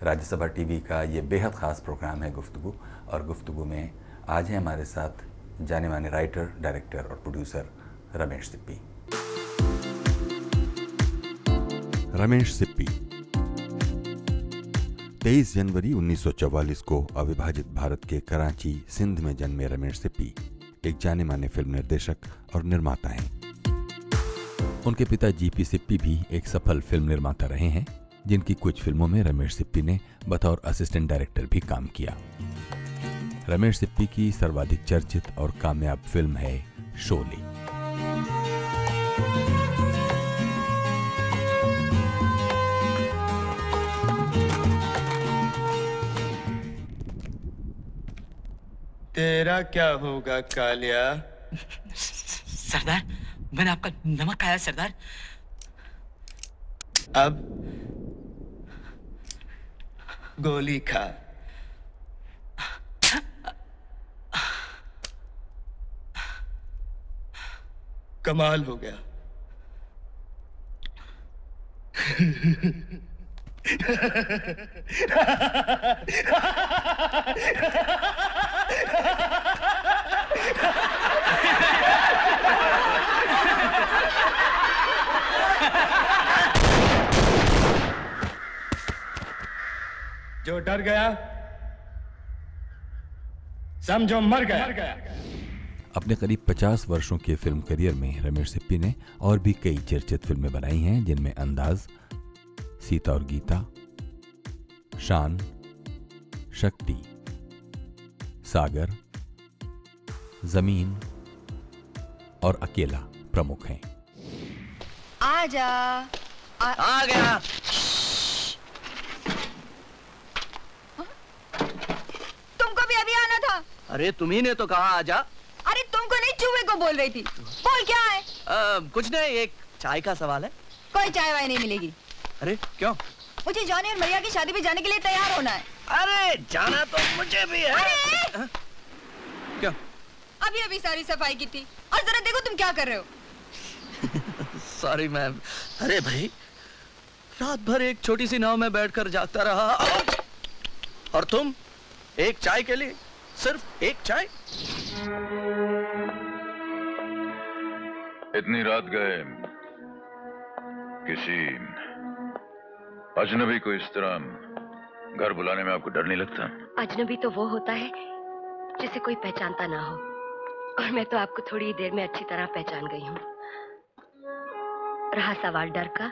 Rajya Sabha TV का ये बेहद ख़ास प्रोग्राम है गुफ्तगू। और गुफ्तगू में आज है हमारे साथ जाने माने राइटर, डायरेक्टर और प्रोड्यूसर रमेश सिप्पी। रमेश सिप्पी 23 जनवरी 1944 को अविभाजित भारत के कराची, सिंध में जन्मे रमेश सिप्पी एक जाने माने फिल्म निर्देशक और निर्माता हैं। उनके पिता जीपी सिप्पी भी एक सफल फिल्म निर्माता रहे हैं, जिनकी कुछ फिल्मों में रमेश सिप्पी ने बतौर असिस्टेंट डायरेक्टर भी काम किया। रमेश सिप्पी की सर्वाधिक चर्चित और कामयाब फिल्म है शोले। तेरा क्या होगा कालिया? सरदार, मैंने आपका नमक खाया सरदार। अब गोली खा। कमाल हो गया। जो डर गया समझो मर गया। अपने करीब 50 वर्षों के फिल्म करियर में रमेश सिप्पी ने और भी कई चर्चित फिल्में बनाई हैं, जिनमें अंदाज, सीता और गीता, शान, शक्ति, सागर, जमीन और अकेला प्रमुख हैं। आजा। आ गया। तुमको भी अभी आना था। अरे तुम्ही ने तो कहा आजा। अरे तुमको नहीं, चूहे को बोल रही थी। बोल क्या है? कुछ नहीं, एक चाय का सवाल है। कोई चाय वाय नहीं मिलेगी। अरे क्यों? मुझे जॉनी और मैया की शादी पे जाने के लिए तैयार होना है। अरे जाना तो मुझे भी है। अरे! क्या? अभी अभी सारी सफाई की थी और जरा देखो तुम क्या कर रहे हो। Sorry ma'am. अरे भाई, रात भर एक छोटी सी नाव में बैठकर जागता रहा और तुम एक चाय के लिए, सिर्फ एक चाय। इतनी रात गए किसी अजनबी को इस तरह घर बुलाने में आपको डर नहीं लगता? अजनबी तो वो होता है जिसे कोई पहचानता ना हो, और मैं तो आपको थोड़ी देर में अच्छी तरह पहचान गई हूँ। रहा सवाल डर का,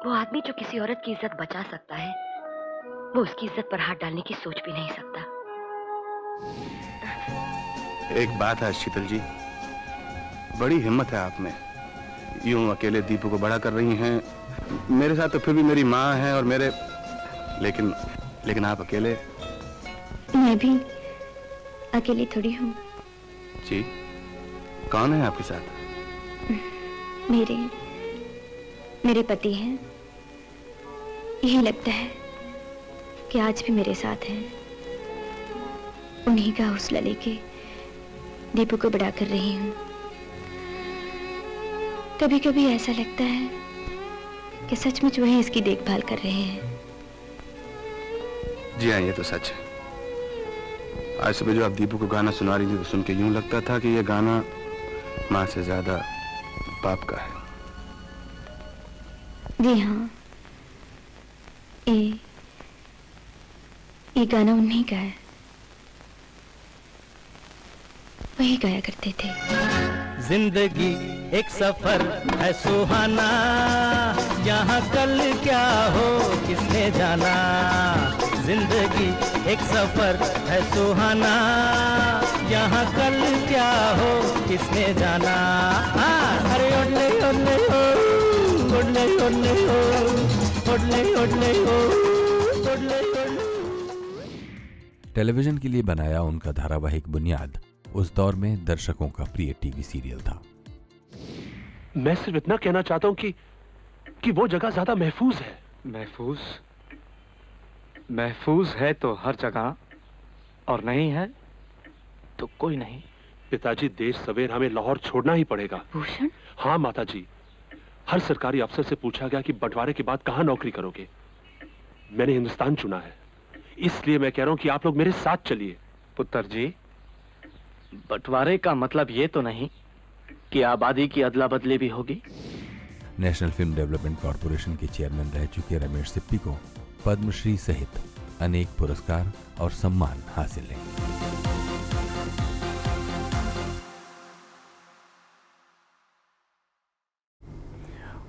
वो आदमी जो किसी औरत की इज्जत बचा सकता है, वो उसकी इज्जत पर हाथ डालने की सोच भी नहीं सकता। एक बात है शीतल जी, बड़ी हिम्मत है आप में। यूं अकेले दीपू को बड़ा कर रही हैं। मेरे साथ तो फिर भी मेरी माँ है और मेरे, लेकिन आप अकेले। मैं भी अकेली थोड़ी हूँ। जी, कौन है आपके साथ? मेरे पति हैं। यही लगता है कि आज भी मेरे साथ हैं। उन्हीं का हौसला लेके दीपू को बड़ा कर रही हूँ। कभी कभी ऐसा लगता है कि सचमुच वही इसकी देखभाल कर रहे हैं। जी हाँ, ये तो सच है। आज सुबह जो आप दीपू को गाना सुना रही थी तो सुन के यूं लगता था कि ये गाना माँ से ज्यादा बाप का है। जी हाँ, ये गाना उन्हीं का है। वही गाया करते थे। जिंदगी एक सफर है सुहाना, यहाँ कल क्या हो किसने जाना। जिंदगी एक सफर है सुहाना, यहाँ कल क्या हो किसने जाना। अरे ओडले ओडले हो, ओडले ओडले हो, ओडले ओडले हो, ओडले ओडले। टेलीविजन के लिए बनाया उनका धारावाहिक बुनियाद उस दौर में दर्शकों का प्रिय टीवी सीरियल था। मैं सिर्फ इतना कहना चाहता हूं कि वो जगह ज्यादा महफूज है। महफूज है तो हर जगह, और नहीं है तो कोई नहीं। पिताजी, देर सवेर हमें लाहौर छोड़ना ही पड़ेगा। भूषण? हाँ माताजी, हर सरकारी अफसर से पूछा गया कि बंटवारे के बाद कहाँ नौकरी करोगे। मैंने हिंदुस्तान चुना है, इसलिए मैं कह रहा हूं कि आप लोग मेरे साथ चलिए। पुत्र जी, बंटवारे का मतलब ये तो नहीं कि आबादी की अदला बदली भी होगी। नेशनल फिल्म डेवलपमेंट कॉरपोरेशन के चेयरमैन रह चुके रमेश सिप्पी को पद्मश्री सहित अनेक पुरस्कार और सम्मान हासिल हैं।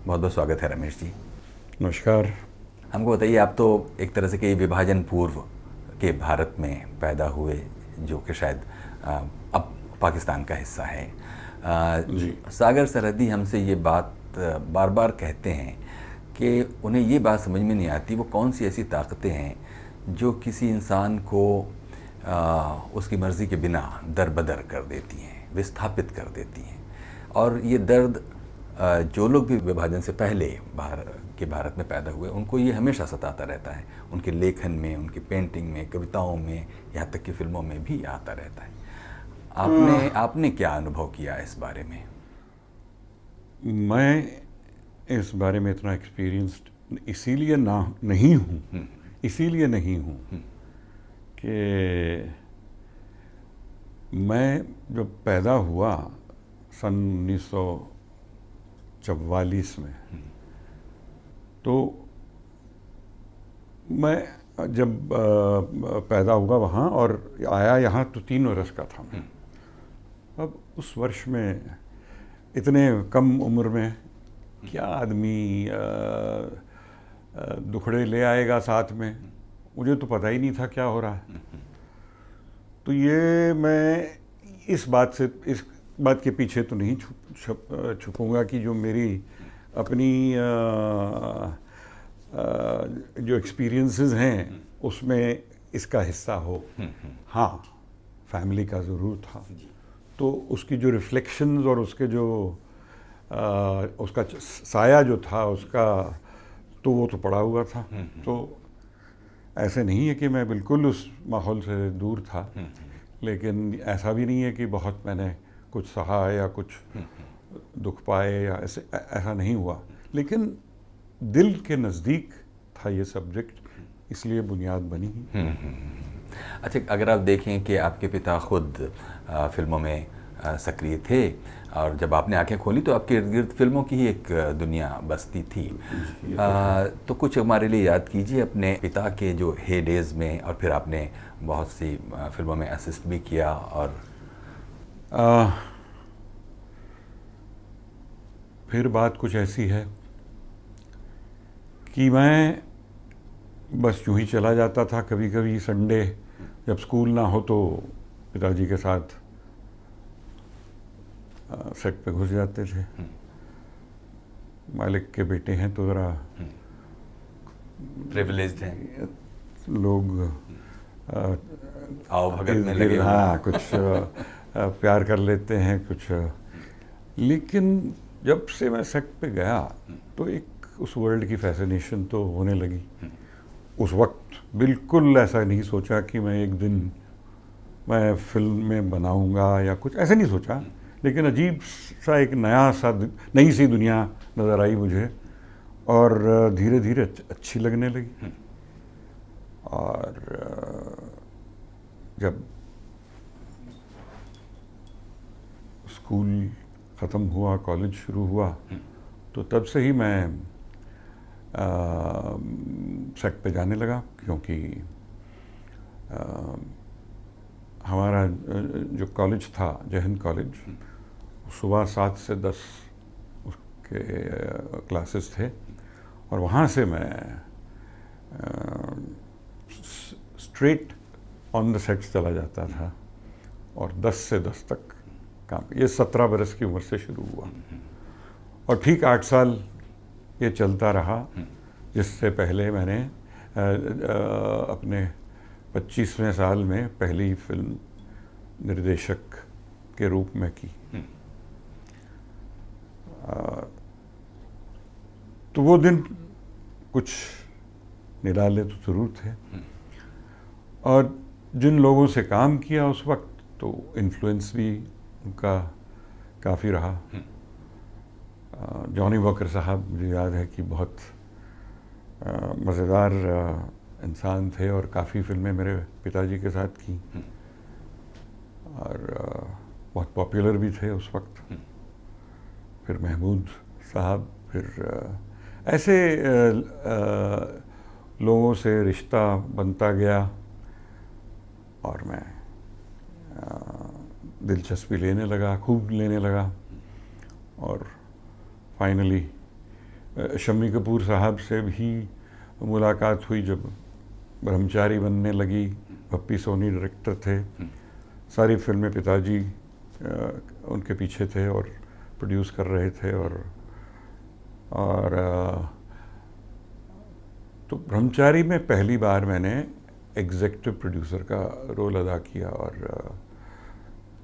बहुत बहुत स्वागत है रमेश जी। नमस्कार। हमको बताइए, आप तो एक तरह से कि विभाजन पूर्व के भारत में पैदा हुए, जो कि शायद अब पाकिस्तान का हिस्सा है। सागर सरहदी हमसे ये बात बार बार कहते हैं कि उन्हें ये बात समझ में नहीं आती वो कौन सी ऐसी ताकतें हैं जो किसी इंसान को उसकी मर्ज़ी के बिना दरबदर कर देती हैं, विस्थापित कर देती हैं। और ये दर्द जो लोग भी विभाजन से पहले भारत में पैदा हुए, उनको ये हमेशा सताता रहता है। उनके लेखन में, उनकी पेंटिंग में, कविताओं में, यहाँ तक कि फिल्मों में भी आता रहता है। आपने क्या अनुभव किया इस बारे में? मैं इस बारे में इतना एक्सपीरियंस्ड इसीलिए नहीं हूँ कि मैं जब पैदा हुआ सन 1944 में, तो मैं जब पैदा हुआ वहाँ और आया यहाँ तो 3 वर्ष का था मैं। अब उस वर्ष में इतने कम उम्र में क्या आदमी दुखड़े ले आएगा साथ में, मुझे तो पता ही नहीं था क्या हो रहा है। तो ये मैं इस बात के पीछे तो नहीं छुपूंगा कि जो मेरी अपनी जो एक्सपीरियंसेस हैं उसमें इसका हिस्सा हो। हाँ, फैमिली का ज़रूर था, तो उसकी जो रिफ्लेक्शंस और उसके जो उसका साया जो था उसका, तो वो तो पड़ा हुआ था। तो ऐसे नहीं है कि मैं बिल्कुल उस माहौल से दूर था, लेकिन ऐसा भी नहीं है कि बहुत मैंने कुछ सहा या कुछ दुख पाए या ऐसा नहीं हुआ। लेकिन दिल के नज़दीक था ये सब्जेक्ट, इसलिए बुनियाद बनी। अच्छा, अगर आप देखें कि आपके पिता खुद फिल्मों में सक्रिय थे और जब आपने आंखें खोली तो आपके इर्द गिर्द फिल्मों की ही एक दुनिया बसती थी। तो कुछ हमारे लिए याद कीजिए अपने पिता के जो हे डेज़ में, और फिर आपने बहुत सी फिल्मों में असिस्ट भी किया। और फिर बात कुछ ऐसी है कि मैं बस यूं ही चला जाता था। कभी कभी संडे जब स्कूल ना हो तो पिताजी के साथ सेट पे घुस जाते थे। मालिक के बेटे हैं तो ज़रा प्रिविलेज्ड हैं लोग, आओ भगत में लगे। हाँ, कुछ प्यार कर लेते हैं कुछ। लेकिन जब से मैं सेट पे गया तो एक उस वर्ल्ड की फैसिनेशन तो होने लगी। उस वक्त बिल्कुल ऐसा नहीं सोचा कि मैं एक दिन मैं फिल्म में बनाऊंगा या कुछ, ऐसे नहीं सोचा। लेकिन अजीब सा एक नई सी दुनिया नज़र आई मुझे और धीरे धीरे अच्छी लगने लगी। और जब स्कूल ख़त्म हुआ, कॉलेज शुरू हुआ, तो तब से ही मैं सेट पे जाने लगा, क्योंकि हमारा जो कॉलेज था, जय हिंद कॉलेज, सुबह 7 से 10 उसके क्लासेस थे और वहाँ से मैं स्ट्रेट ऑन द सेट चला जाता था और 10 से 10 तक काम। ये 17 बरस की उम्र से शुरू हुआ और ठीक 8 साल ये चलता रहा, जिससे पहले मैंने अपने 25वें साल में पहली फिल्म निर्देशक के रूप में की। तो वो दिन कुछ निराले तो जरूर थे और जिन लोगों से काम किया उस वक्त, तो इन्फ्लुएंस भी उनका काफ़ी रहा। जॉनी वॉकर साहब, मुझे याद है कि बहुत मज़ेदार इंसान थे और काफ़ी फिल्में मेरे पिताजी के साथ की और बहुत पॉपुलर भी थे उस वक्त। फिर महमूद साहब, फिर ऐसे लोगों से रिश्ता बनता गया और मैं दिलचस्पी लेने लगा, खूब लेने लगा। और फाइनली शम्मी कपूर साहब से भी मुलाकात हुई जब ब्रह्मचारी बनने लगी। पप्पी सोनी डायरेक्टर थे, सारी फिल्में पिताजी उनके पीछे थे और प्रोड्यूस कर रहे थे। और तो ब्रह्मचारी में पहली बार मैंने एग्जीक्यूटिव प्रोड्यूसर का रोल अदा किया और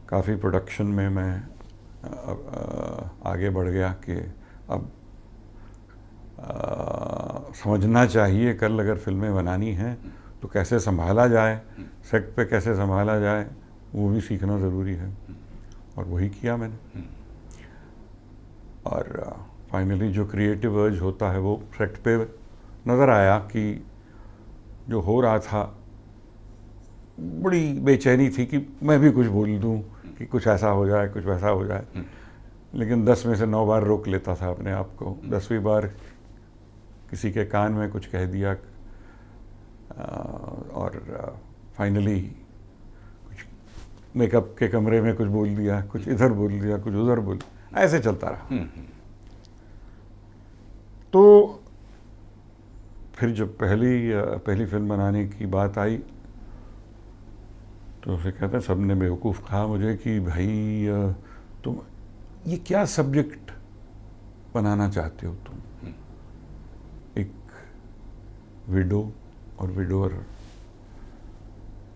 काफ़ी प्रोडक्शन में मैं आगे बढ़ गया कि अब समझना चाहिए कल अगर फिल्में बनानी हैं तो कैसे संभाला जाए, सेट पे कैसे संभाला जाए, वो भी सीखना ज़रूरी है। और वही किया मैंने। और फाइनली जो क्रिएटिव अर्ज होता है वो सेट पे नज़र आया कि जो हो रहा था, बड़ी बेचैनी थी कि मैं भी कुछ बोल दूं कि कुछ ऐसा हो जाए, कुछ वैसा हो जाए। लेकिन 10 में से 9 बार रोक लेता था अपने आप को। 10वीं बार किसी के कान में कुछ कह दिया और फाइनली कुछ मेकअप के कमरे में कुछ बोल दिया, कुछ इधर बोल दिया, कुछ उधर बोल, ऐसे चलता रहा। तो फिर जब पहली फिल्म बनाने की बात आई तो उसे कहते हैं, सबने बेवकूफ़ कहा मुझे कि भाई तुम ये क्या सब्जेक्ट बनाना चाहते हो तुम? एक विडो और विडोअर,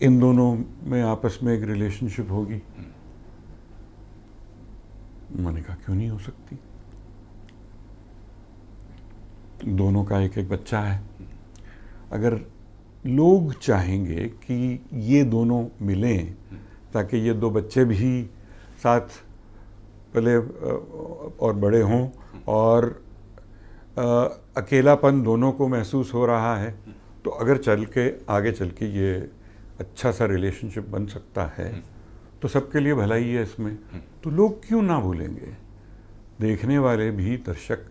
इन दोनों में आपस में एक रिलेशनशिप होगी। मैंने कहा क्यों नहीं हो सकती, दोनों का एक एक बच्चा है। अगर लोग चाहेंगे कि ये दोनों मिलें ताकि ये 2 बच्चे भी साथ पले और बड़े हों और अकेलापन दोनों को महसूस हो रहा है, तो अगर आगे चल के ये अच्छा सा रिलेशनशिप बन सकता है तो सबके लिए भलाई है इसमें। तो लोग क्यों ना भूलेंगे? देखने वाले भी दर्शक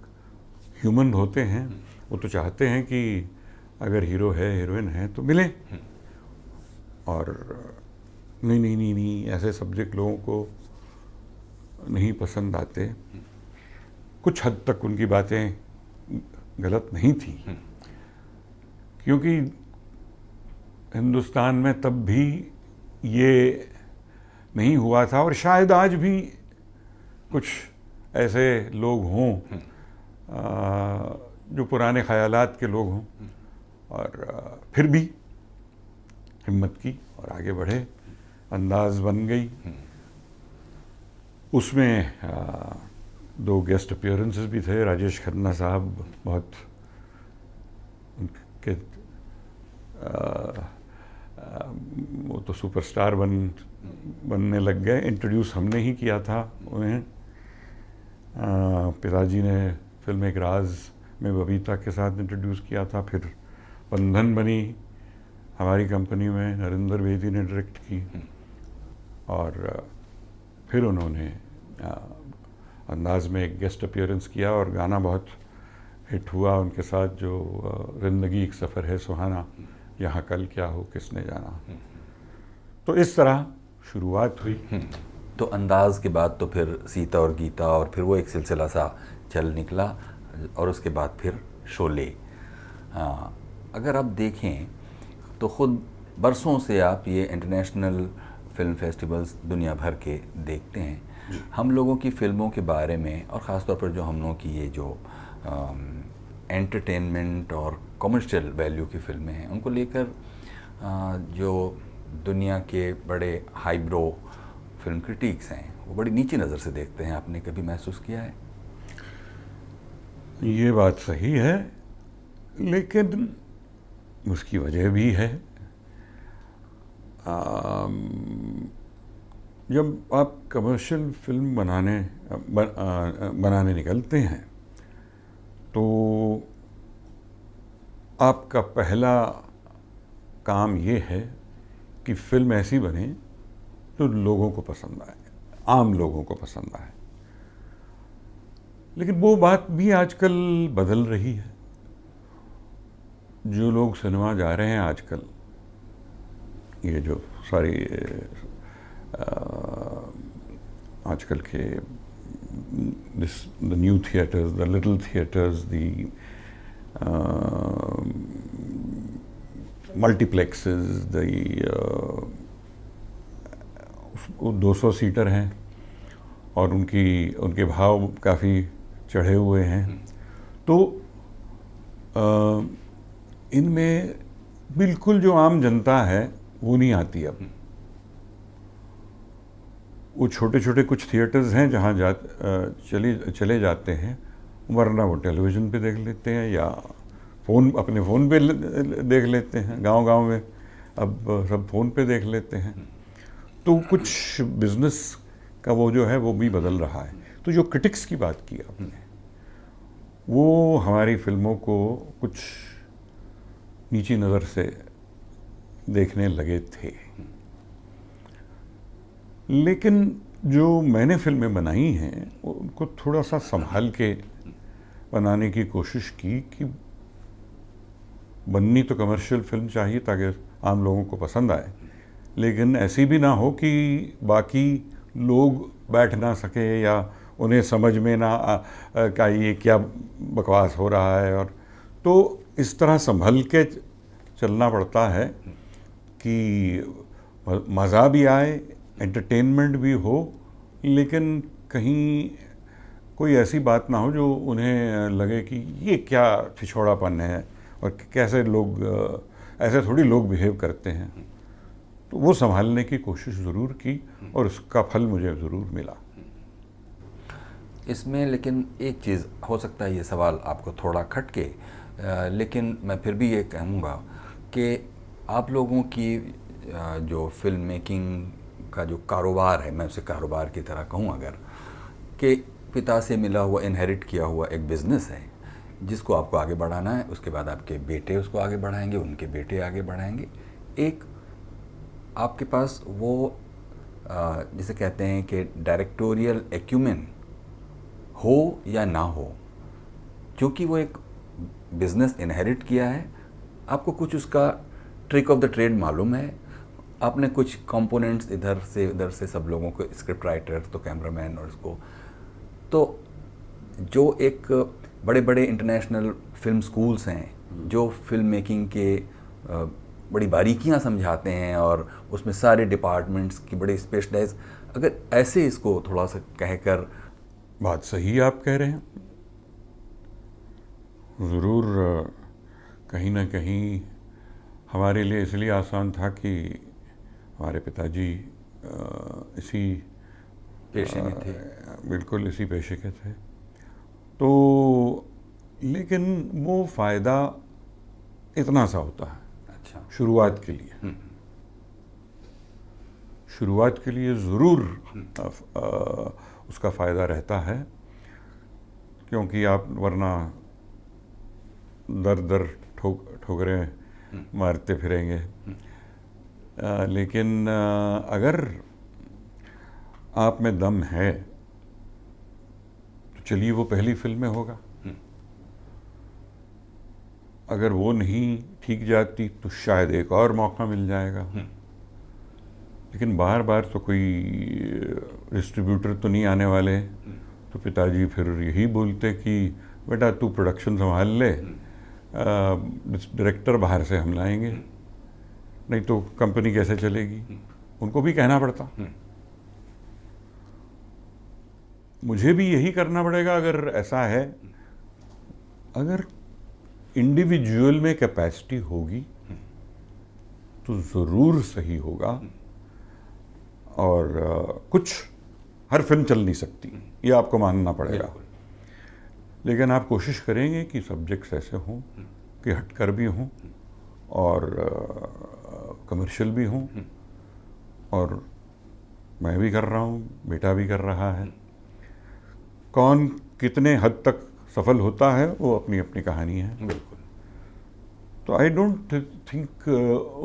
ह्यूमन होते हैं, वो तो चाहते हैं कि अगर हीरो है हीरोइन है तो मिले। और नहीं, ऐसे सब्जेक्ट लोगों को नहीं पसंद आते। कुछ हद तक उनकी बातें गलत नहीं थी, क्योंकि हिंदुस्तान में तब भी ये नहीं हुआ था और शायद आज भी कुछ ऐसे लोग हों जो पुराने ख्यालात के लोग हों और फिर भी हिम्मत की और आगे बढ़े। अंदाज बन गई, उसमें 2 गेस्ट अपीयरेंसेस भी थे। राजेश खन्ना साहब बहुत उनके वो तो सुपरस्टार बनने लग गए। इंट्रोड्यूस हमने ही किया था उन्हें। पिताजी ने फिल्म एक राज में बबीता के साथ इंट्रोड्यूस किया था। फिर बंधन बनी हमारी कंपनी में, नरेंद्र बेदी ने डायरेक्ट की। और फिर उन्होंने अंदाज में एक गेस्ट अपीयरेंस किया और गाना बहुत हिट हुआ उनके साथ, जो ज़िंदगी एक सफ़र है सुहाना, यहाँ कल क्या हो किसने जाना। तो इस तरह शुरुआत हुई। तो अंदाज के बाद तो फिर सीता और गीता और फिर वो एक सिलसिला सा चल निकला और उसके बाद फिर शोले। अगर आप देखें तो ख़ुद बरसों से आप ये इंटरनेशनल फिल्म फेस्टिवल्स दुनिया भर के देखते हैं। हम लोगों की फ़िल्मों के बारे में और ख़ास तौर पर जो हम लोगों की ये जो एंटरटेनमेंट और कमर्शियल वैल्यू की फ़िल्में हैं, उनको लेकर जो दुनिया के बड़े हाईब्रो फिल्म क्रिटिक्स हैं वो बड़ी नीची नज़र से देखते हैं। आपने कभी महसूस किया है? ये बात सही है, लेकिन उसकी वजह भी है। जब आप कमर्शियल फिल्म बनाने निकलते हैं तो आपका पहला काम ये है कि फिल्म ऐसी बने जो लोगों को पसंद आए, आम लोगों को पसंद आए। लेकिन वो बात भी आजकल बदल रही है। जो लोग सिनेमा जा रहे हैं आजकल, ये जो सारी आजकल के the new theatres, the little theatres, the multiplexes, the 200 seater हैं और उनके भाव काफ़ी चढ़े हुए हैं। तो इनमें बिल्कुल जो आम जनता है वो नहीं आती अब। वो छोटे छोटे कुछ थिएटर्स हैं जहाँ चले जाते हैं, वरना वो टेलीविज़न पे देख लेते हैं या अपने फ़ोन पे देख लेते हैं। गांव-गांव में अब सब फ़ोन पे देख लेते हैं। तो कुछ बिजनेस का वो जो है वो भी बदल रहा है। तो जो क्रिटिक्स की बात की आपने, वो हमारी फिल्मों को कुछ नीची नज़र से देखने लगे थे। लेकिन जो मैंने फिल्में बनाई हैं उनको थोड़ा सा संभाल के बनाने की कोशिश की कि बननी तो कमर्शियल फिल्म चाहिए ताकि आम लोगों को पसंद आए, लेकिन ऐसी भी ना हो कि बाकी लोग बैठ ना सके या उन्हें समझ में ना का ये क्या बकवास हो रहा है। और तो इस तरह संभल के चलना पड़ता है कि मज़ा भी आए, एंटरटेनमेंट भी हो, लेकिन कहीं कोई ऐसी बात ना हो जो उन्हें लगे कि ये क्या छिछोड़ापन है और कैसे लोग ऐसे थोड़ी लोग बिहेव करते हैं। तो वो संभालने की कोशिश ज़रूर की और उसका फल मुझे ज़रूर मिला। इसमें लेकिन एक चीज़ हो सकता है, ये सवाल आपको थोड़ा खटके, लेकिन मैं फिर भी ये कहूँगा कि आप लोगों की जो फिल्म मेकिंग का जो कारोबार है, मैं उसे कारोबार की तरह कहूँ अगर, कि पिता से मिला हुआ, इनहेरिट किया हुआ एक बिज़नेस है जिसको आपको आगे बढ़ाना है। उसके बाद आपके बेटे उसको आगे बढ़ाएंगे, उनके बेटे आगे बढ़ाएंगे। एक आपके पास वो जिसे कहते हैं कि डायरेक्टोरियल एक्यूमेन हो या ना हो, क्योंकि वो एक बिज़नेस इनहेरिट किया है, आपको कुछ उसका ट्रिक ऑफ द ट्रेड मालूम है। आपने कुछ कंपोनेंट्स इधर से उधर से सब लोगों को, स्क्रिप्ट राइटर तो कैमरामैन और इसको, तो जो एक बड़े बड़े इंटरनेशनल फिल्म स्कूल्स हैं जो फिल्म मेकिंग के बड़ी बारीकियां समझाते हैं और उसमें सारे डिपार्टमेंट्स की बड़े स्पेशलाइज, अगर ऐसे इसको थोड़ा सा कहकर। बात सही आप कह रहे हैं। ज़रूर कहीं ना कहीं हमारे लिए इसलिए आसान था कि हमारे पिताजी इसी पेशे में थे, बिल्कुल इसी पेशे के थे। तो लेकिन वो फ़ायदा इतना सा होता है। अच्छा, शुरुआत के लिए, शुरुआत के लिए ज़रूर उसका फ़ायदा रहता है, क्योंकि आप वरना दर दर ठोकरें मारते फिरेंगे। लेकिन अगर आप में दम है तो चलिए वो पहली फिल्म में होगा। अगर वो नहीं ठीक जाती तो शायद एक और मौका मिल जाएगा। लेकिन बार बार तो कोई डिस्ट्रीब्यूटर तो नहीं आने वाले। तो पिताजी फिर यही बोलते कि बेटा तू प्रोडक्शन संभाल ले, डायरेक्टर बाहर से हम लाएंगे, नहीं तो कंपनी कैसे चलेगी। उनको भी कहना पड़ता, मुझे भी यही करना पड़ेगा। अगर ऐसा है, अगर इंडिविजुअल में कैपेसिटी होगी तो ज़रूर सही होगा। और कुछ हर फिल्म चल नहीं सकती, ये आपको मानना पड़ेगा। लेकिन आप कोशिश करेंगे कि सब्जेक्ट्स ऐसे हों कि हटकर भी हों और कमर्शियल भी हों। और मैं भी कर रहा हूँ, बेटा भी कर रहा है। कौन कितने हद तक सफल होता है वो अपनी अपनी कहानी है। बिल्कुल। तो आई डोंट थिंक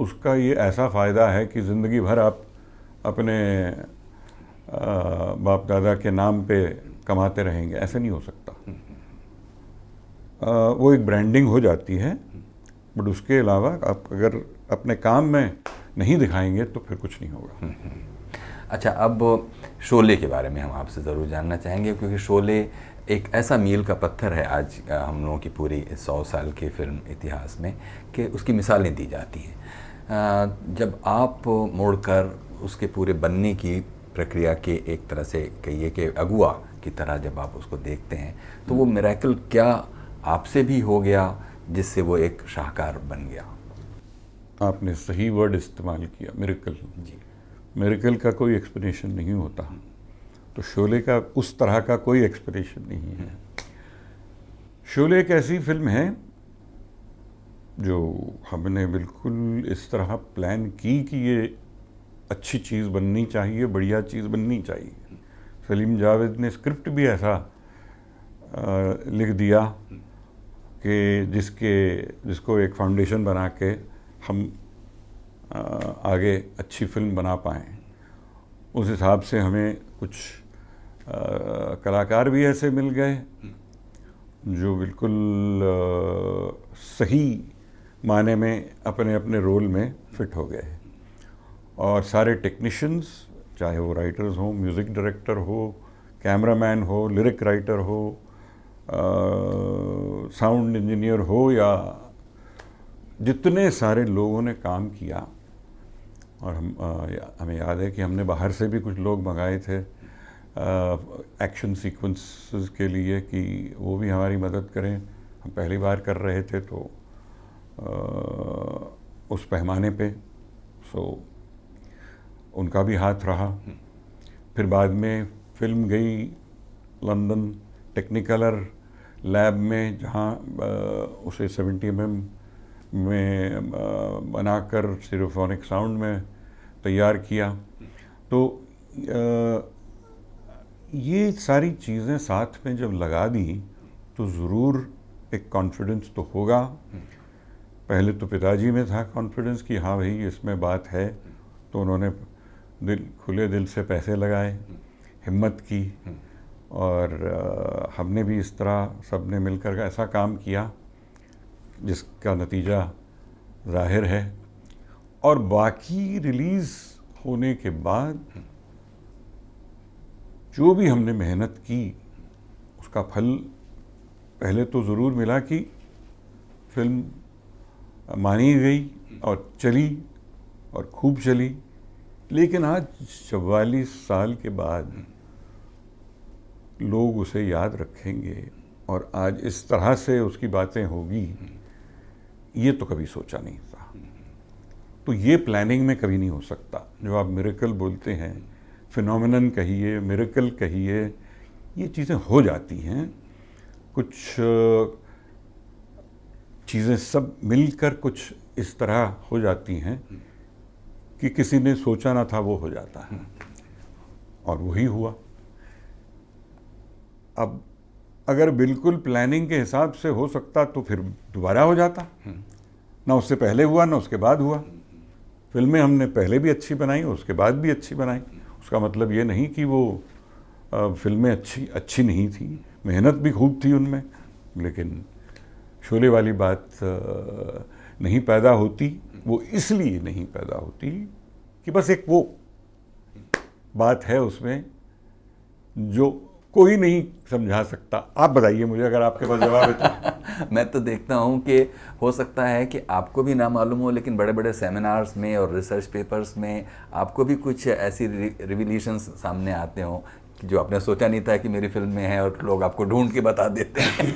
उसका ये ऐसा फ़ायदा है कि ज़िंदगी भर आप अपने बाप दादा के नाम पे कमाते रहेंगे, ऐसे नहीं हो सकता। वो एक ब्रांडिंग हो जाती है, बट उसके अलावा आप अगर अपने काम में नहीं दिखाएंगे तो फिर कुछ नहीं होगा। अच्छा, अब शोले के बारे में हम आपसे ज़रूर जानना चाहेंगे, क्योंकि शोले एक ऐसा मील का पत्थर है आज हम लोगों की पूरी 100 साल के फिल्म इतिहास में, कि उसकी मिसालें दी जाती हैं। जब आप मोड़कर उसके पूरे बनने की प्रक्रिया के एक तरह से कहिए कि अगुआ की तरह जब आप उसको देखते हैं, तो वो मिरेकल क्या आपसे भी हो गया जिससे वो एक शाहकार बन गया? आपने सही वर्ड इस्तेमाल किया, मिरेकल। जी, मिरेकल का कोई एक्सप्लेनेशन नहीं होता, तो शोले का उस तरह का कोई एक्सप्लेनेशन नहीं है। शोले एक ऐसी फिल्म है जो हमने बिल्कुल इस तरह प्लान की कि ये अच्छी चीज़ बननी चाहिए, बढ़िया चीज़ बननी चाहिए। सलीम जावेद ने स्क्रिप्ट भी ऐसा लिख दिया कि जिसको एक फाउंडेशन बना के हम आगे अच्छी फिल्म बना पाएँ। उस हिसाब से हमें कुछ कलाकार भी ऐसे मिल गए जो बिल्कुल सही माने में अपने अपने रोल में फिट हो गए, और सारे टेक्नीशियंस, चाहे वो राइटर्स हो, म्यूज़िक डायरेक्टर हो, कैमरामैन हो, लिरिक राइटर हो, साउंड इंजीनियर हो, या जितने सारे लोगों ने काम किया। और हमें याद है कि हमने बाहर से भी कुछ लोग मंगाए थे एक्शन सीक्वेंसेस के लिए कि वो भी हमारी मदद करें। हम पहली बार कर रहे थे तो उस पैमाने पे, सो उनका भी हाथ रहा। फिर बाद में फिल्म गई लंदन टेक्निकलर लैब में, जहाँ उसे 70 mm में बनाकर स्टीरियोफोनिक साउंड में तैयार किया। तो ये सारी चीज़ें साथ में जब लगा दी तो ज़रूर एक कॉन्फिडेंस तो होगा। पहले तो पिताजी में था कॉन्फिडेंस कि हाँ भाई इसमें बात है, तो उन्होंने खुले दिल से पैसे लगाए, हिम्मत की, और हमने भी इस तरह सबने मिलकर ऐसा काम किया जिसका नतीजा जाहिर है। और बाकी रिलीज़ होने के बाद जो भी हमने मेहनत की उसका फल पहले तो ज़रूर मिला कि फिल्म मानी गई और चली और खूब चली। लेकिन आज 44 साल के बाद लोग उसे याद रखेंगे और आज इस तरह से उसकी बातें होगी, ये तो कभी सोचा नहीं था। तो ये प्लानिंग में कभी नहीं हो सकता। जो आप मिरेकल बोलते हैं, फिनोमेनन कहिए, मिरेकल कहिए, ये चीज़ें हो जाती हैं। कुछ चीज़ें सब मिलकर कुछ इस तरह हो जाती हैं कि किसी ने सोचा ना था वो हो जाता है, और वही हुआ। अब अगर बिल्कुल प्लानिंग के हिसाब से हो सकता तो फिर दोबारा हो जाता। ना उससे पहले हुआ ना उसके बाद हुआ। फिल्में हमने पहले भी अच्छी बनाई और उसके बाद भी अच्छी बनाई। उसका मतलब ये नहीं कि वो फिल्में अच्छी नहीं थी, मेहनत भी खूब थी उनमें, लेकिन शोले वाली बात नहीं पैदा होती। वो इसलिए नहीं पैदा होती कि बस एक वो बात है उसमें जो कोई नहीं समझा सकता। आप बताइए मुझे, अगर आपके पास जवाब है तो। मैं तो देखता हूँ कि हो सकता है कि आपको भी ना मालूम हो, लेकिन बड़े बड़े सेमिनार्स में और रिसर्च पेपर्स में आपको भी कुछ ऐसी रिविलेशंस सामने आते हों कि जो आपने सोचा नहीं था कि मेरी फिल्म में है, और लोग आपको ढूंढ के बता देते हैं।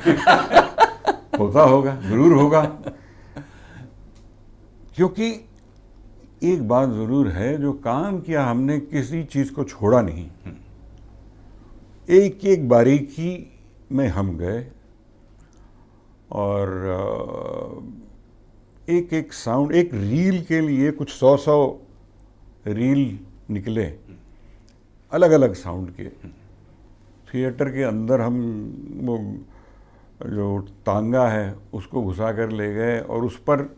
होता होगा, जरूर होगा। क्योंकि एक बात ज़रूर है, जो काम किया हमने किसी चीज़ को छोड़ा नहीं। एक एक बारीकी में हम गए, और एक एक साउंड, एक रील के लिए कुछ 100 रील निकले अलग अलग साउंड के। थिएटर के अंदर हम वो जो तांगा है उसको घुसा कर ले गए और उस पर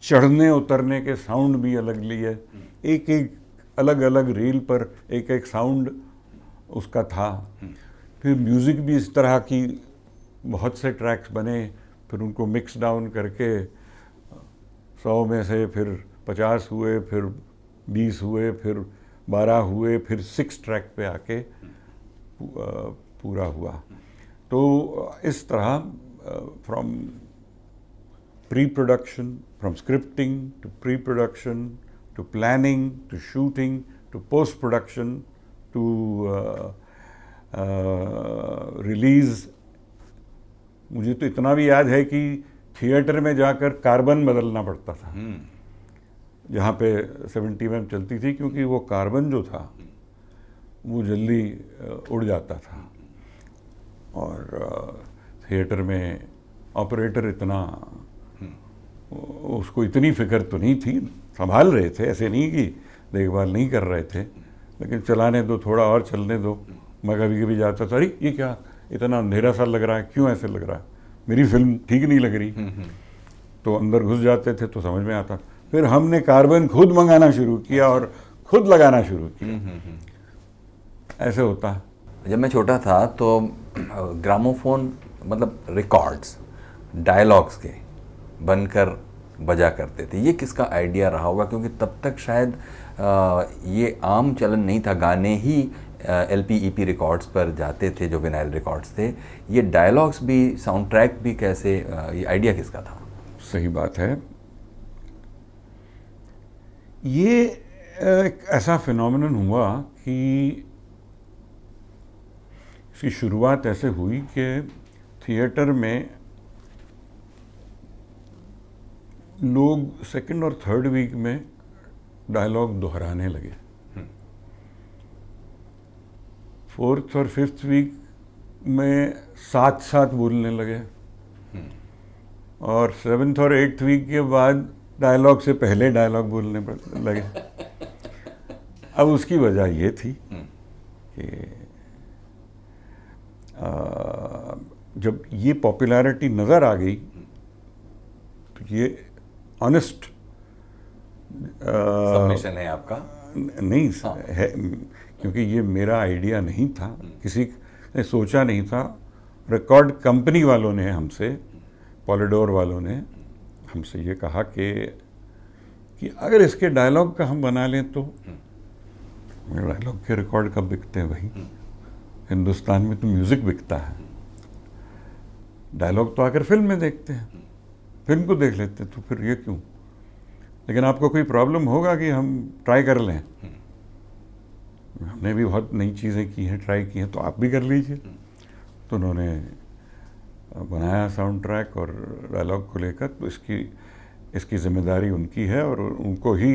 चढ़ने उतरने के साउंड भी अलग लिए, एक एक अलग अलग रील पर एक एक साउंड उसका था। फिर म्यूज़िक भी इस तरह की बहुत से ट्रैक्स बने, फिर उनको मिक्स डाउन करके 100 में से फिर 50 हुए, फिर 20 हुए, फिर 12 हुए, फिर 6 ट्रैक पे आके पूरा हुआ। तो इस तरह from pre production, from scripting to pre production to planning to shooting to post production to release, मुझे तो इतना भी याद है कि थिएटर में जाकर कार्बन बदलना पड़ता था जहाँ पे 71 चलती थी, क्योंकि वो कार्बन जो था वो जल्दी उड़ जाता था। और थिएटर में ऑपरेटर इतना, उसको इतनी फिक्र तो नहीं थी, संभाल रहे थे, ऐसे नहीं कि देखभाल नहीं कर रहे थे, लेकिन चलाने दो, थोड़ा और चलने दो। मैं कभी कभी जाता था, अरे ये क्या इतना अंधेरा सा लग रहा है, क्यों ऐसे लग रहा है, मेरी फिल्म ठीक नहीं लग रही। तो अंदर घुस जाते थे तो समझ में आता। फिर हमने कार्बन खुद मंगाना शुरू किया और खुद लगाना शुरू किया, ऐसे होता। जब मैं छोटा था तो ग्रामोफोन मतलब रिकॉर्ड्स डायलॉग्स के बनकर बजा करते थे, ये किसका आइडिया रहा होगा? क्योंकि तब तक शायद ये आम चलन नहीं था, गाने ही LP EP रिकॉर्ड्स पर जाते थे जो विनाइल रिकॉर्ड्स थे। ये डायलॉग्स भी, साउंड ट्रैक भी कैसे, ये आइडिया किसका था? सही बात है, ये एक ऐसा फिनोमेनन हुआ कि इसकी शुरुआत ऐसे हुई कि थिएटर में लोग सेकंड और थर्ड वीक में डायलॉग दोहराने लगे, फोर्थ और फिफ्थ वीक में साथ साथ बोलने लगे, और सेवन्थ और एट्थ वीक के बाद डायलॉग से पहले डायलॉग बोलने लगे। अब उसकी वजह ये थी कि जब ये पॉपुलैरिटी नज़र आ गई तो ये ऑनेस्ट सबमिशन है आपका? नहीं है, क्योंकि ये मेरा आइडिया नहीं था, किसी ने सोचा नहीं था। रिकॉर्ड कंपनी वालों ने हमसे, पॉलिडोर वालों ने हमसे ये कहा कि अगर इसके डायलॉग का हम बना लें तो। डायलॉग के रिकॉर्ड कब बिकते हैं भाई, हिंदुस्तान में तो म्यूज़िक बिकता है, डायलॉग तो आकर फिल्म में देखते हैं, फिल्म को देख लेते हैं, तो फिर ये क्यों? लेकिन आपको कोई प्रॉब्लम होगा कि हम ट्राई कर लें? हमने भी बहुत नई चीज़ें की हैं, ट्राई की हैं, तो आप भी कर लीजिए। तो उन्होंने बनाया साउंड ट्रैक और डायलॉग को लेकर, तो इसकी जिम्मेदारी उनकी है और उनको ही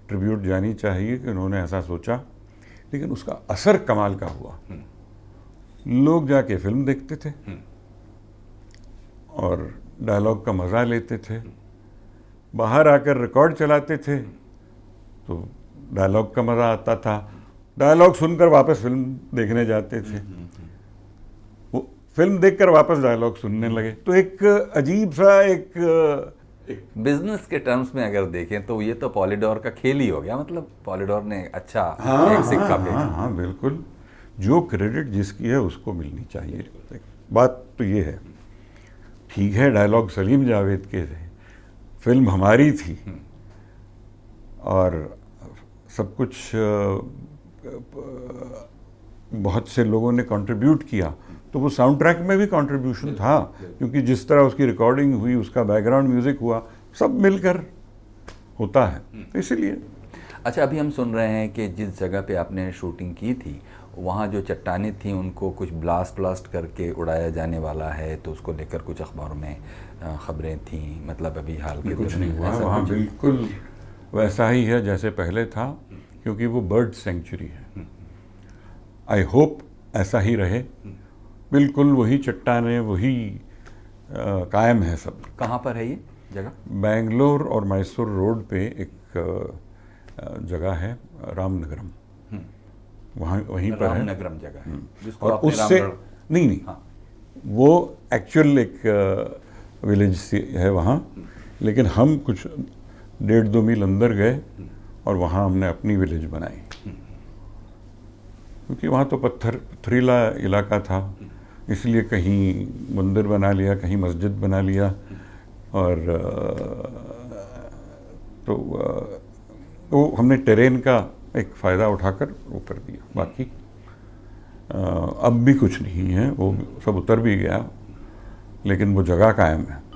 ट्रिब्यूट जानी चाहिए कि उन्होंने ऐसा सोचा। लेकिन उसका असर कमाल का हुआ, लोग जाके फिल्म देखते थे और डायलॉग का मज़ा लेते थे, बाहर आकर रिकॉर्ड चलाते थे तो डायलॉग का मज़ा आता था, डायलॉग सुनकर वापस फिल्म देखने जाते थे, वो फिल्म देखकर वापस डायलॉग सुनने लगे। तो एक अजीब सा एक बिजनेस के टर्म्स में अगर देखें तो ये तो पॉलिडोर का खेल ही हो गया, मतलब पॉलिडोर ने अच्छा एक सिक्का फेंका। हाँ, बिल्कुल, जो क्रेडिट जिसकी है उसको मिलनी चाहिए। बात तो ये है, ठीक है डायलॉग सलीम जावेद के थे, फिल्म हमारी थी और सब कुछ बहुत से लोगों ने कंट्रीब्यूट किया, तो वो साउंड ट्रैक में भी कंट्रीब्यूशन था, क्योंकि जिस तरह उसकी रिकॉर्डिंग हुई, उसका बैकग्राउंड म्यूजिक हुआ, सब मिलकर होता है, इसीलिए। अच्छा, अभी हम सुन रहे हैं कि जिस जगह पे आपने शूटिंग की थी वहाँ जो चट्टानें थी उनको कुछ ब्लास्ट करके उड़ाया जाने वाला है, तो उसको लेकर कुछ अखबारों में खबरें थी, मतलब अभी हाल के कुछ नहीं हुआ वहाँ, बिल्कुल वैसा ही है जैसे पहले था, क्योंकि वो बर्ड सेंचुरी है। आई होप ऐसा ही रहे, बिल्कुल वही चट्टानें, वही कायम है सब। कहाँ पर है ये जगह? बेंगलोर और मैसूर रोड पे एक जगह है, रामनगरम, वहाँ वहीं पर है। रामनगरम जगह है, और उससे नहीं, वो एक्चुअल एक विलेज है वहाँ, लेकिन हम कुछ 1.5-2 मील अंदर गए और वहाँ हमने अपनी विलेज बनाई, क्योंकि वहाँ तो पथरीला इलाका था, इसलिए कहीं मंदिर बना लिया, कहीं मस्जिद बना लिया, और तो वो हमने टेरेन का एक फ़ायदा उठाकर वो कर दिया। बाकी अब भी कुछ नहीं है, वो सब उतर भी गया, लेकिन वो जगह कायम है।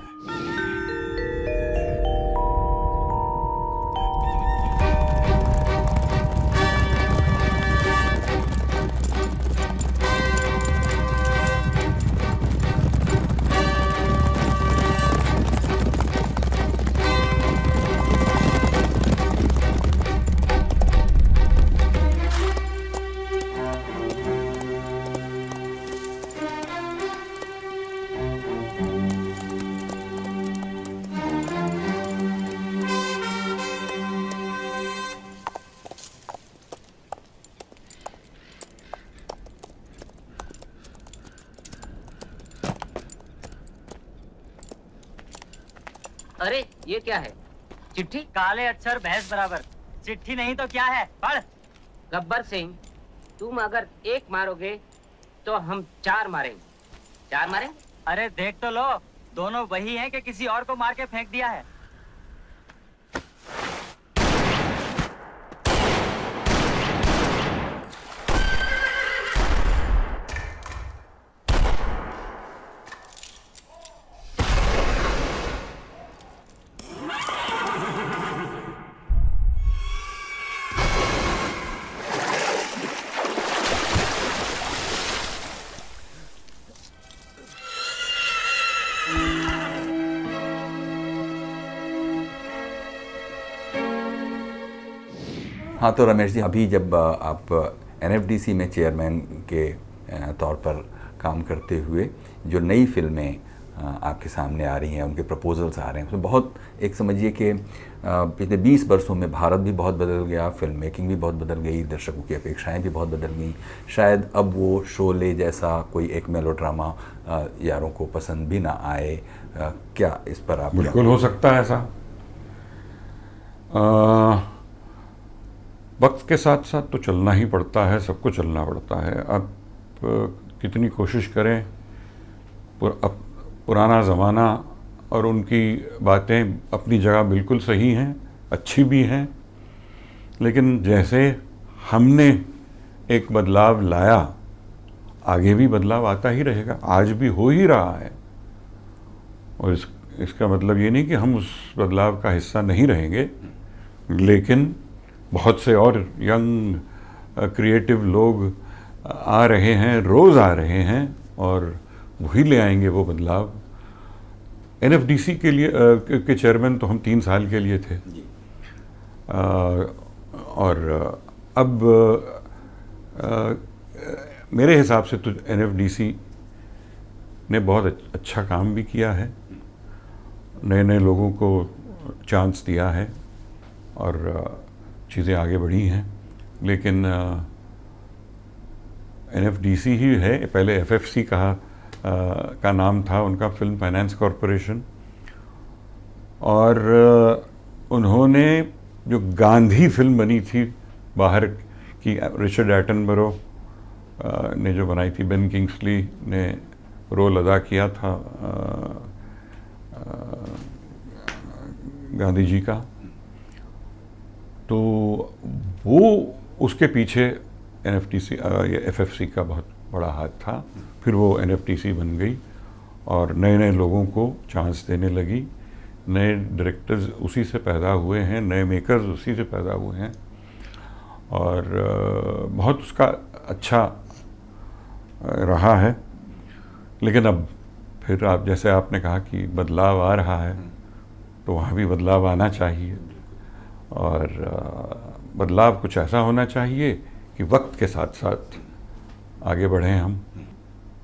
अरे ये क्या है? चिट्ठी? काले अक्षर भैंस बराबर, चिट्ठी नहीं तो क्या है? पढ़। गब्बर सिंह, तुम अगर एक मारोगे तो हम 4 मारेंगे। 4 मारेंगे? अरे देख तो लो, दोनों वही हैं कि किसी और को मार के फेंक दिया है। हाँ, तो रमेश जी, अभी जब आप NFDC में चेयरमैन के तौर पर काम करते हुए जो नई फिल्में आपके सामने आ रही हैं, उनके प्रपोजल्स आ रहे हैं, उसमें बहुत एक समझिए कि पिछले 20 वर्षों में भारत भी बहुत बदल गया, फिल्म मेकिंग भी बहुत बदल गई, दर्शकों की अपेक्षाएं भी बहुत बदल गई। शायद अब वो शोले जैसा कोई एक मेलोड्रामा यारों को पसंद भी ना आए। क्या इस पर आप? बिल्कुल हो सकता है ऐसा। वक्त के साथ साथ तो चलना ही पड़ता है, सबको चलना पड़ता है। आप कितनी कोशिश करें, पुराना ज़माना और उनकी बातें अपनी जगह बिल्कुल सही हैं, अच्छी भी हैं, लेकिन जैसे हमने एक बदलाव लाया, आगे भी बदलाव आता ही रहेगा, आज भी हो ही रहा है। और इसका मतलब ये नहीं कि हम उस बदलाव का हिस्सा नहीं रहेंगे, लेकिन बहुत से और यंग क्रिएटिव लोग आ रहे हैं, रोज़ आ रहे हैं, और वही ले आएंगे वो बदलाव। NFDC के लिए के चेयरमैन तो हम 3 साल के लिए थे, और अब मेरे हिसाब से तो NFDC ने बहुत अच्छा काम भी किया है, नए नए लोगों को चांस दिया है और चीज़ें आगे बढ़ी हैं। लेकिन NFDC ही है, पहले FFC का नाम था उनका, फिल्म फाइनेंस कॉरपोरेशन, और उन्होंने जो गांधी फिल्म बनी थी बाहर की, रिचर्ड एटनबरो ने जो बनाई थी, बेन किंग्सली ने रोल अदा किया था गांधी जी का, तो वो उसके पीछे NFDC या FFC का बहुत बड़ा हाथ था। फिर वो NFDC बन गई और नए नए लोगों को चांस देने लगी, नए डायरेक्टर्स उसी से पैदा हुए हैं, नए मेकर्स उसी से पैदा हुए हैं, और बहुत उसका अच्छा रहा है। लेकिन अब फिर आप जैसे आपने कहा कि बदलाव आ रहा है, तो वहाँ भी बदलाव आना चाहिए, और बदलाव कुछ ऐसा होना चाहिए कि वक्त के साथ साथ आगे बढ़ें हम।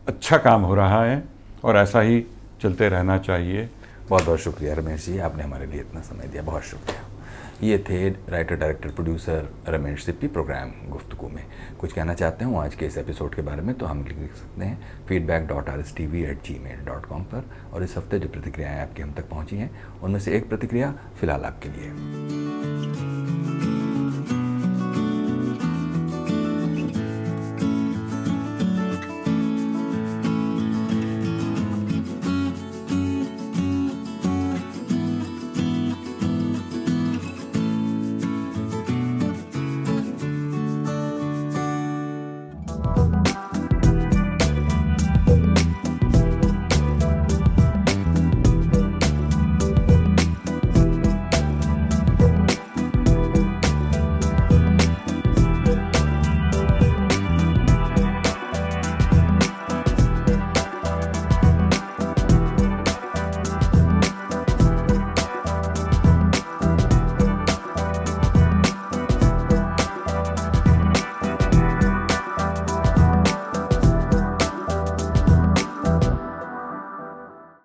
अच्छा काम हो रहा है और ऐसा ही चलते रहना चाहिए। बहुत बहुत शुक्रिया रमेश जी, आपने हमारे लिए इतना समय दिया, बहुत शुक्रिया। ये थे writer, director, producer Ramesh Sippy program Guftagoo में। कुछ कहना चाहते हो आज के इस एपिसोड के बारे में तो हम लिख सकते हैं feedback.rstv@gmail.com पर। और इस हफ्ते जो प्रतिक्रियाएं आपकी हम तक पहुंची हैं उनमें से एक प्रतिक्रिया फ़िलहाल आपके लिए।